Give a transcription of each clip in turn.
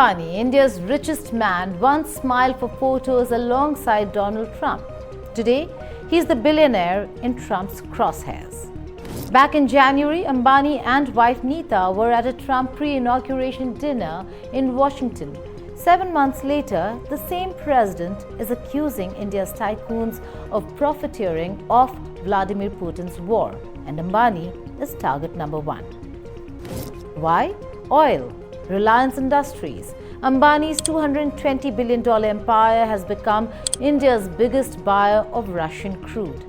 Ambani, India's richest man, once smiled for photos alongside Donald Trump. Today, he's the billionaire in Trump's crosshairs. Back in January, Ambani and wife Neeta were at a Trump pre-inauguration dinner in Washington. 7 months later, the same president is accusing India's tycoons of profiteering off Vladimir Putin's war, and Ambani is target number one. Why? Oil. Reliance Industries, Ambani's $220 billion empire, has become India's biggest buyer of Russian crude.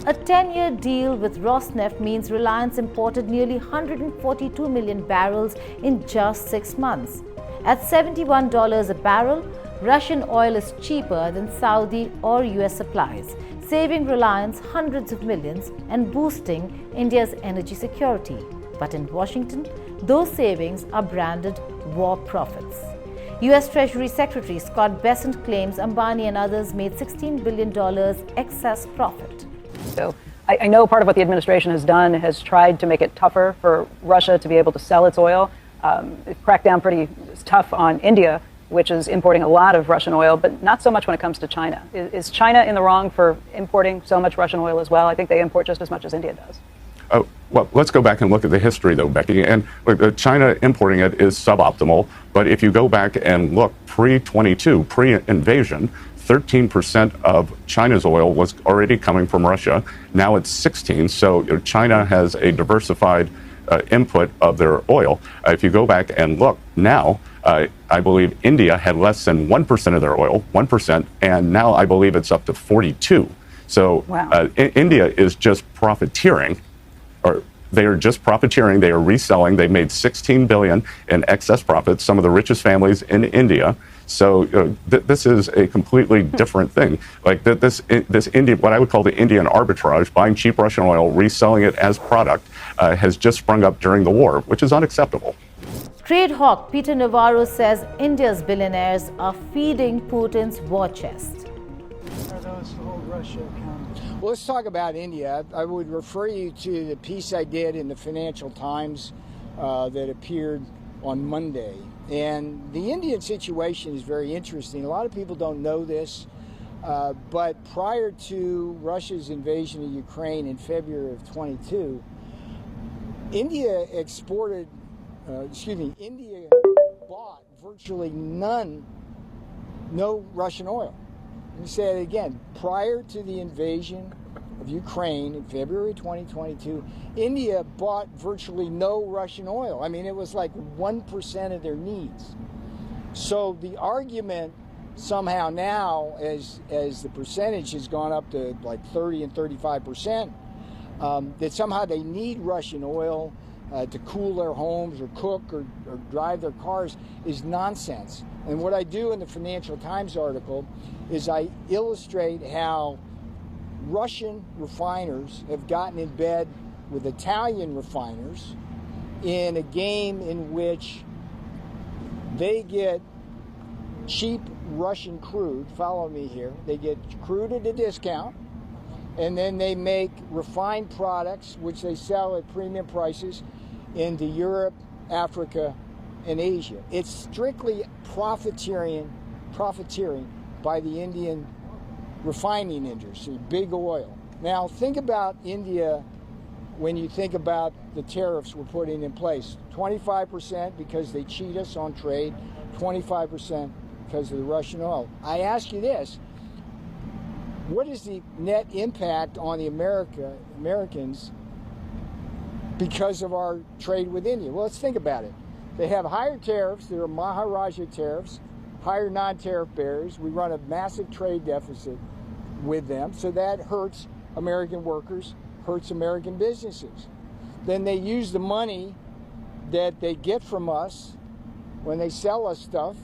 A 10-year deal with Rosneft means Reliance imported nearly 142 million barrels in just 6 months. At $71 a barrel, Russian oil is cheaper than Saudi or US supplies, saving Reliance hundreds of millions and boosting India's energy security. But in Washington, those savings are branded war profits. US Treasury Secretary Scott Bessent claims Ambani and others made $16 billion excess profit. So I know part of what the administration has done has tried to make it tougher for Russia to be able to sell its oil. They've cracked down pretty tough on India, which is importing a lot of Russian oil, but not so much when it comes to China. Is China in the wrong for importing so much Russian oil as well? I think they import just as much as India does. Oh, well, let's go back and look at the history, though, Becky. And China importing it is suboptimal. But if you go back and look pre-22, pre-invasion, 13% of China's oil was already coming from Russia. Now it's 16%. So China has a diversified input of their oil. If you go back and look now, I believe India had less than 1% of their oil, 1%, and now I believe it's up to 42%. So wow. India is just profiteering. Or they are just profiteering. They are reselling. They made $16 billion in excess profits, some of the richest families in India. So this is a completely different thing. Like this India, what I would call the Indian arbitrage, buying cheap Russian oil, reselling it as product, has just sprung up during the war, which is unacceptable. Trade hawk Peter Navarro says India's billionaires are feeding Putin's war chest. Are those to hold Russia accountable? Well, let's talk about India. I would refer you to the piece I did in the Financial Times that appeared on Monday. And the Indian situation is very interesting. A lot of people don't know this, but prior to Russia's invasion of Ukraine in February of 22, India bought virtually no Russian oil. Let me say it again. Prior to the invasion of Ukraine in February 2022, India bought virtually no Russian oil. I mean, it was like 1% of their needs. So the argument somehow now, as the percentage has gone up to like 30 and 35%, that somehow they need Russian oil to cool their homes or cook or drive their cars is nonsense. And what I do in the Financial Times article is I illustrate how Russian refiners have gotten in bed with Italian refiners in a game in which they get cheap Russian crude, follow me here, they get crude at a discount, and then they make refined products which they sell at premium prices into Europe, Africa, and Asia. It's strictly profiteering by the Indian refining industry, big oil. Now think about India when you think about the tariffs we're putting in place. 25% because they cheat us on trade, 25% because of the Russian oil. I ask you this, what is the net impact on the Americans because of our trade with India? Well, let's think about it. They have higher tariffs, there are Maharaja tariffs, higher non-tariff barriers. We run a massive trade deficit with them, so that hurts American workers, hurts American businesses. Then they use the money that they get from us when they sell us stuff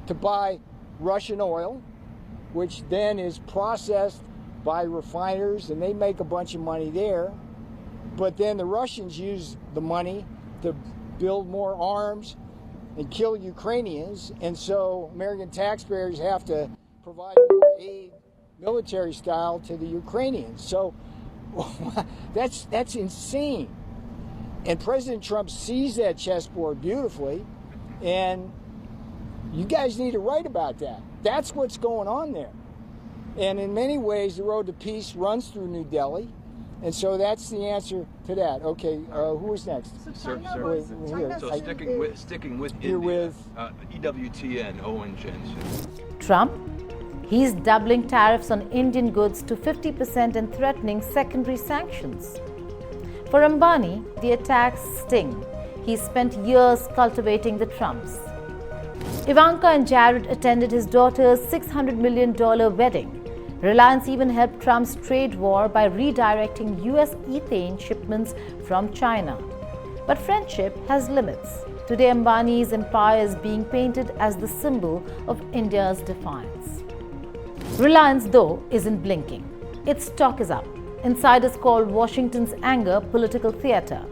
to buy Russian oil, which then is processed by refiners, and they make a bunch of money there. But then the Russians use the money to build more arms and kill Ukrainians, and so American taxpayers have to provide more aid, military style, to the Ukrainians. So that's insane. And President Trump sees that chessboard beautifully, and You guys need to write about that. That's what's going on there. And in many ways, the road to peace runs through New Delhi. And so that's the answer to that. Okay, who is next? Sir, Here. sticking with Here India, with EWTN, Owen Jensen. Trump, he's doubling tariffs on Indian goods to 50% and threatening secondary sanctions. For Ambani, the attacks sting. He spent years cultivating the Trumps. Ivanka and Jared attended his daughter's $600 million wedding. Reliance even helped Trump's trade war by redirecting US ethane shipments from China. But friendship has limits. Today, Ambani's empire is being painted as the symbol of India's defiance. Reliance, though, isn't blinking. Its stock is up. Insiders call Washington's anger political theater.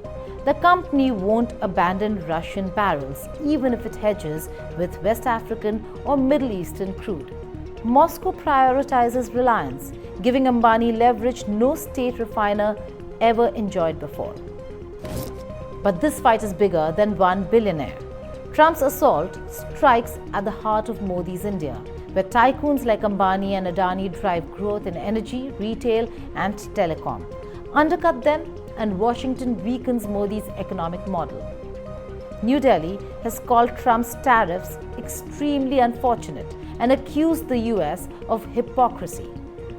The company won't abandon Russian barrels, even if it hedges with West African or Middle Eastern crude. Moscow prioritizes Reliance, giving Ambani leverage no state refiner ever enjoyed before. But this fight is bigger than one billionaire. Trump's assault strikes at the heart of Modi's India, where tycoons like Ambani and Adani drive growth in energy, retail, and telecom. Undercut them, and Washington weakens Modi's economic model. New Delhi has called Trump's tariffs extremely unfortunate and accused the US of hypocrisy.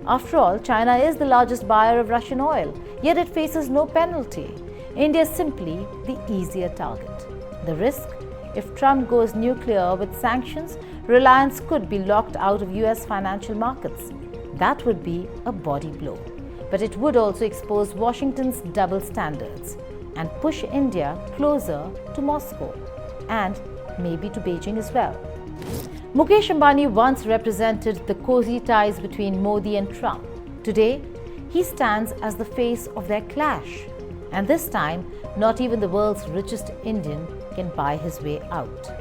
After all, China is the largest buyer of Russian oil, yet it faces no penalty. India is simply the easier target. The risk? If Trump goes nuclear with sanctions, Reliance could be locked out of US financial markets. That would be a body blow. But it would also expose Washington's double standards and push India closer to Moscow and maybe to Beijing as well. Mukesh Ambani once represented the cozy ties between Modi and Trump. Today, he stands as the face of their clash. And this time, not even the world's richest Indian can buy his way out.